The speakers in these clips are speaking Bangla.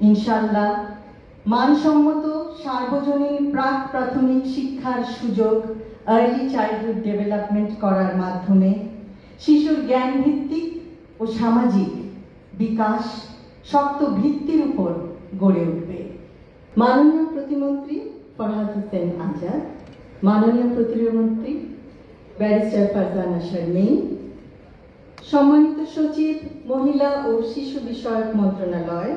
ইনশাআল্লাহ মানসম্মত সার্বজনীন প্রাক প্রাথমিক শিক্ষার সুযোগ আর্লি চাইল্ডহুড ডেভেলপমেন্ট করার মাধ্যমে শিশুর জ্ঞান ভিত্তিক ও সামাজিক বিকাশ শক্ত ভিত্তির উপর গড়ে উঠবে। মাননীয় প্রতিমন্ত্রী ফরহাদ হোসেন আজাদ, মাননীয় প্রতিমন্ত্রী ব্যারিস্টার ফারজানা শারমিন, সম্মানিত সচিব মহিলা ও শিশু বিষয়ক মন্ত্রণালয়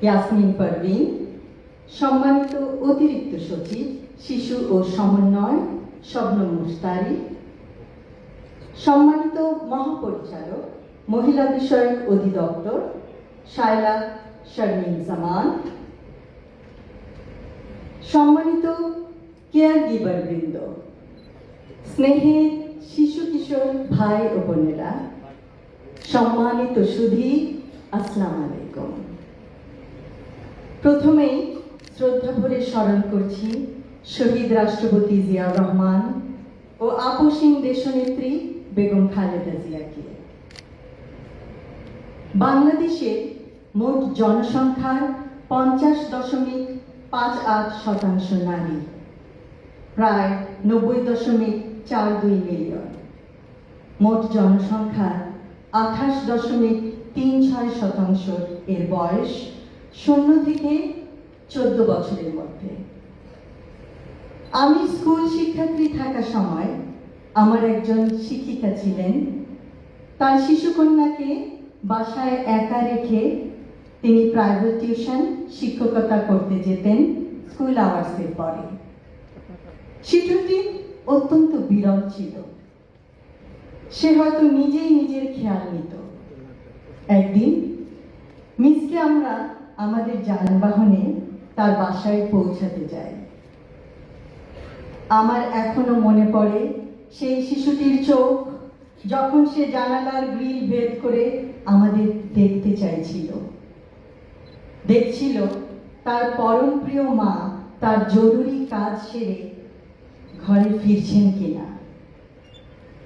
ইয়াসমিন পারভিন, সম্মানিত অতিরিক্ত সচিব শিশু ও সমন্বয় শবনম মুশতারি, সম্মানিত মহাপরিচালক মহিলা বিষয়ক অধিদপ্তর শায়লা শারমিন জামান, সম্মানিত কেয়ার গিভার বৃন্দ, স্নেহের শিশু কিশোর ভাই ও বোনেরা, সম্মানিত সুধী, আসসালামু আলাইকুম। প্রথমেই শ্রদ্ধা ভরে স্মরণ করছি শহীদ রাষ্ট্রপতি জিয়াউর রহমান ও আপসীন দেশনেত্রী বেগম খালেদা জিয়াকে। বাংলাদেশের মোট জনসংখ্যার 50.58% নারী, প্রায় 90.42 মিলিয়ন। মোট জনসংখ্যার 28.36% এর বয়স 0 থেকে 14 বছরের মধ্যে। আমি স্কুল শিক্ষার্থী থাকার সময় আমার একজন শিক্ষিকা ছিলেন। তার শিশুকন্যাকে বাসায় একা রেখে তিনি প্রাইভেট টিউশন শিক্ষকতা করতে যেতেন স্কুল আওয়ার্সের পরে। শিশুটি অত্যন্ত বিরল ছিল। সে হয়তো নিজেই নিজের খেয়াল নিত। একদিন মিসকে আমরা আমাদের যানবাহনে তার বাসায় পৌঁছাতে যাই। আমার এখনো মনে পড়ে সেই শিশুটির চোখ যখন সে জানালার গ্রিল ভেদ করে আমাদের দেখতে চাইছিল। দেখছিল তার পরম প্রিয় মা তার জরুরি কাজ সেরে ঘরে ফিরছেন কিনা।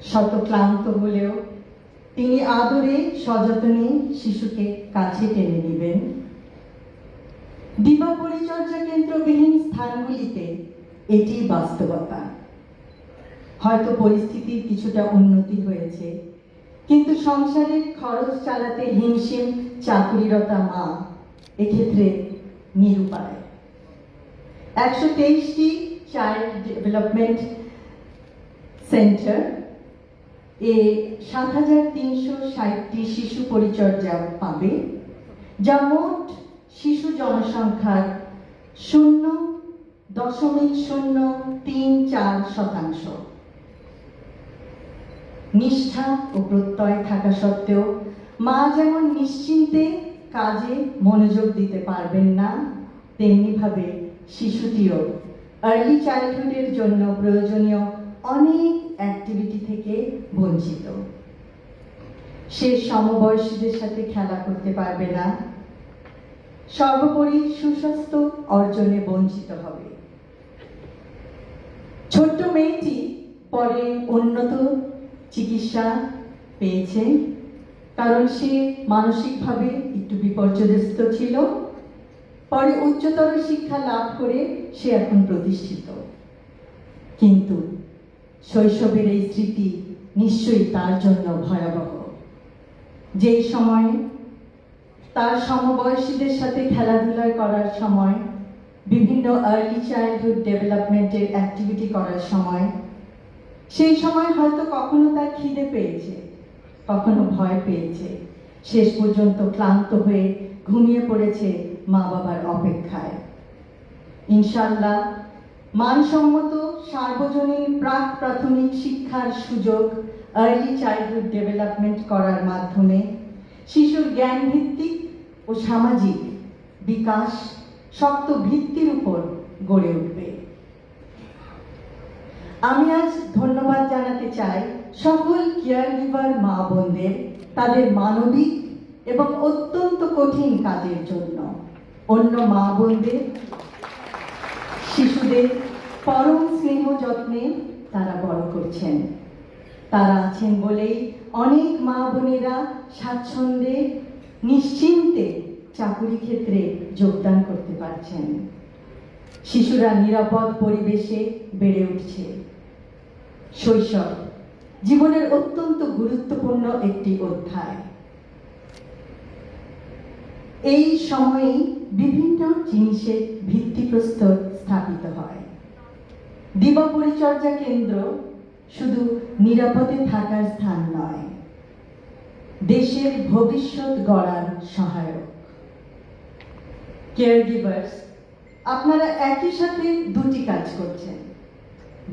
শত ক্লান্ত হলেও তিনি আদরে সযত্নে শিশুকে কাছে টেনে নেবেন। দিবা পরিচর্যা কেন্দ্রবিহীন স্থানগুলিতে এটি বাস্তবতা। হয়তো পরিস্থিতির কিছুটা উন্নতি হয়েছে, কিন্তু সংসারের খরচ চালাতে হিমশিম চাকুরিরতা মা এক্ষেত্রে নিরুপায়। 123টি চাইল্ড ডেভেলপমেন্ট সেন্টার এ 7,360টি শিশু পরিচর্যা পাবে, যা মোট শিশু জনসংখ্যার 0.034%। নিষ্ঠা ও প্রত্যয় থাকা সত্ত্বেও মা যেমন নিশ্চিন্তে কাজে মনোযোগ দিতে পারবেন না, তেমনিভাবে শিশুটিও আর্লি চাইল্ডহুডের জন্য প্রয়োজনীয় অনেক অ্যাক্টিভিটি থেকে বঞ্চিত। সে সমবয়সীদের সাথে খেলা করতে পারবে না, সর্বোপরি সুস্বাস্থ্য অর্জনে বঞ্চিত হবে। ছোট্ট মেয়েটি পরে উন্নত চিকিৎসা পেয়েছে, কারণ সে মানসিকভাবে একটু বিপর্যস্ত ছিল। পরে উচ্চতর শিক্ষা লাভ করে সে এখন প্রতিষ্ঠিত। কিন্তু শৈশবের এই স্মৃতি নিশ্চয়ই তার জন্য ভয়াবহ। যেই সময়ে তার সমবয়সীদের সাথে খেলাধুলা করার সময়, বিভিন্ন আর্লি চাইল্ডহুড ডেভেলপমেন্টের অ্যাক্টিভিটি করার সময়, সেই সময় হয়তো কখনো তার খিদে পেয়েছে, কখনো ভয় পেয়েছে, শেষ পর্যন্ত ক্লান্ত হয়ে ঘুমিয়ে পড়েছে মা বাবার অপেক্ষায়। ইনশাআল্লাহ মানসম্মত সার্বজনীন প্রাক প্রাথমিক শিক্ষার সুযোগ আর্লি চাইল্ডহুড ডেভেলপমেন্ট করার মাধ্যমে শিশুর জ্ঞান ভিত্তিক ও সামাজিক বিকাশ শক্ত ভিত্তির উপর গড়ে উঠবে। আমি আজ ধন্যবাদ জানাতে চাই সকল কেয়ার গিভার মা বোনদের তাদের মানবিক এবং অত্যন্ত কঠিন কাজের জন্য। অন্য মা বোনদের শিশুদের পরম স্নেহ যত্নে তারা বড় করছেন। তারা আছেন বলেই অনেক মা বোনেরা স্বাচ্ছন্দ্যে নিশ্চিন্তে চাকুরি ক্ষেত্রে যোগদান করতে পারছেন। শিশুরা নিরাপদ পরিবেশে বেড়ে উঠছে। শৈশব জীবনের অত্যন্ত গুরুত্বপূর্ণ একটি অধ্যায়। এই সময়ে বিভিন্ন জিনিসের ভিত্তিপ্রস্তর স্থাপিত হয়। দিবা পরিচর্যা কেন্দ্র শুধু নিরাপদে থাকার স্থান নয়, দেশের ভবিষ্যৎ গড়ার সহায়ক। কেয়ারগিভার্স, আপনারা একই সাথে দুটি কাজ করছেন।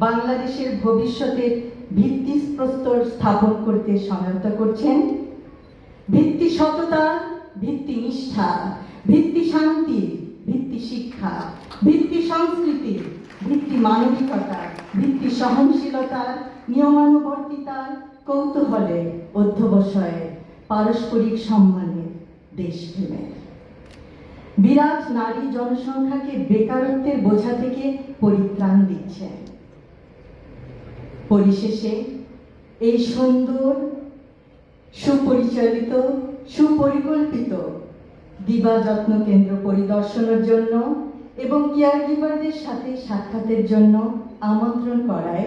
বাংলাদেশের ভবিষ্যতের ভিত্তিপ্রস্তর স্থাপন করতে সহায়তা করছেন। ভিত্তি সততা, ভিত্তি নিষ্ঠা, ভিত্তি শান্তি, ভিত্তি শিক্ষা, ভিত্তি সংস্কৃতি, ভিত্তি মানবিকতা, ভিত্তি সহনশীলতার, নিয়মানুবর্তিতার, কৌতূহলের, অধ্যবসায়ের, পারস্পরিক সম্মানের, দেশপ্রেমের। বিরাট নারী জনসংখ্যাকে বেকারত্বের বোঝা থেকে পরিত্রাণ দিচ্ছে। পরিশেষে এই সুন্দর, সুপরিচালিত, সুপরিকল্পিত দিবা যত্ন কেন্দ্র পরিদর্শনের জন্য এবং কেয়ারগিভারদের সাথে সাক্ষাতের জন্য আমন্ত্রণ করায়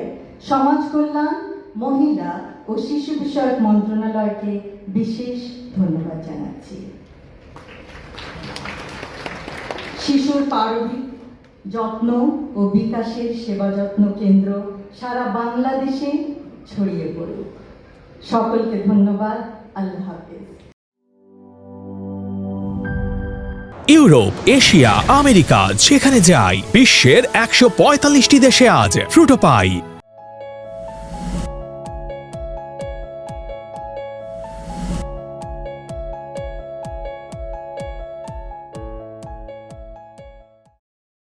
সমাজ কল্যাণ, মহিলা ও শিশু বিষয়ক মন্ত্রণালয়কে বিশেষ ধন্যবাদ জানাচ্ছি। শিশুর প্রারম্ভিক যত্ন ও বিকাশের সেবা যত্ন কেন্দ্র সারা বাংলাদেশে ছড়িয়ে পড়ুক। সকলকে ধন্যবাদ। আল্লাহ হাফেজ। ইউরোপ, এশিয়া, আমেরিকা যেখানে যাই, বিশ্বের 145টি দেশে আজ ফ্রুটো পাই।